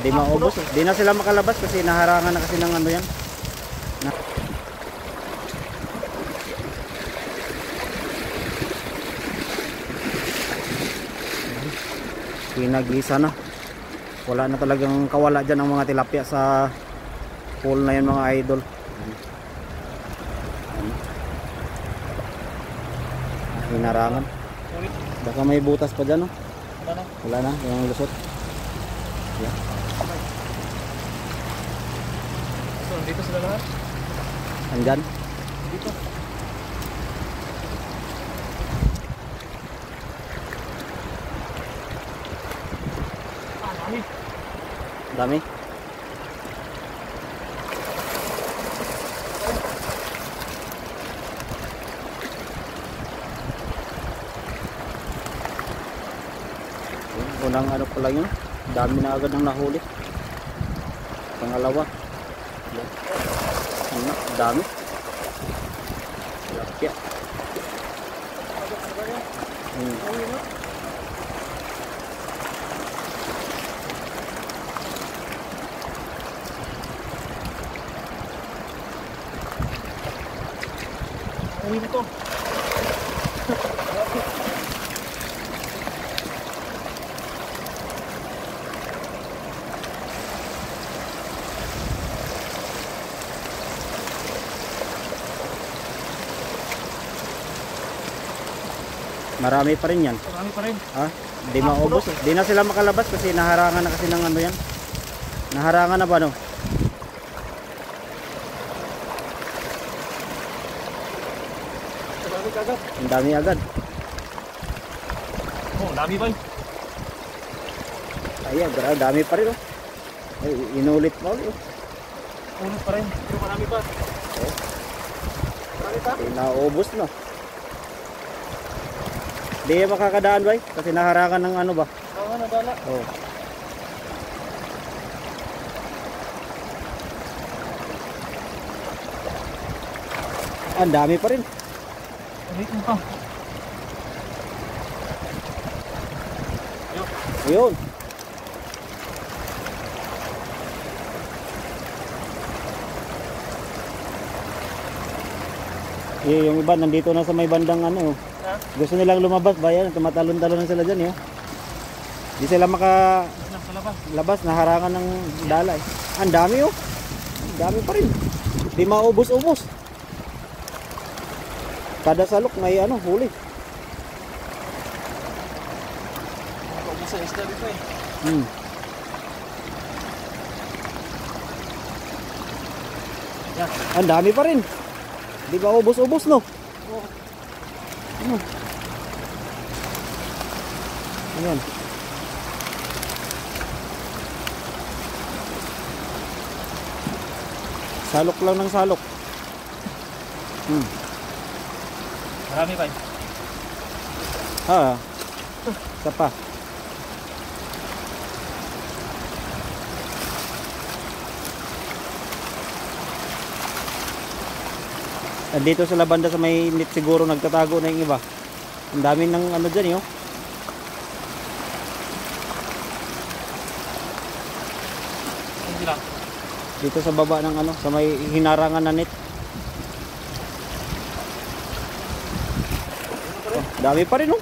Di maubos. Di na sila makalabas kasi naharangan na kasi ng ano yan. Pinagisa na. Wala na talagang kawala dyan ang mga tilapia sa pool na yan mga idol. Hinarangan. Baka may butas pa dyan, no? Wala na, yung lusot. Yeah. So, dito sila lahat? Andyan? Dito. Dami. Dami? Unang ano pa lang yun, dami na agad ng nahuli. Pangalawa, yan, dami. Tilapia. Uwi mo to. Marami pa rin yan. Marami pa rin. Ha? Di maubos. Di na sila makalabas kasi naharangan na kasi ng ano yan. Naharangan na ba, no? Marami kagad. Ang dami agad. Oh, dami ba? Ayan, dami pa rin, oh. Ay, inulit pa ulit, oh. Ulit pa rin. Pero marami pa. Oh. Marami pa? Naubos na. Di makakadaan ba? Kasi naharangan ng ano ba? Oo, nadala. Oh. Ang dami pa rin. Ulit mo pa. Ayun. Yung iba nandito na sa may bandang ano. Ha? Gusto nilang lumabas ba yan? Tumatalon-talon na sila dyan, eh. Di sila makalabas, naharangan ng dala, eh. Ang dami, oh. Ang dami pa rin. Di maubos-ubos. Kada salok may ano, huli. Nakakaubos sa isda dito eh. Yan. Ang dami pa rin. Di ba ubos-ubos, no? Oo. Ano? Ayan. Salok lang ng salok. Marami pa. Isa pa. Dito sa banda sa may net siguro nagtatago na yung iba. Ang dami ng ano dyan, yun. Hindi lang. Dito sa baba ng ano, sa may hinarangan na net. Oh, dami pa rin, oh.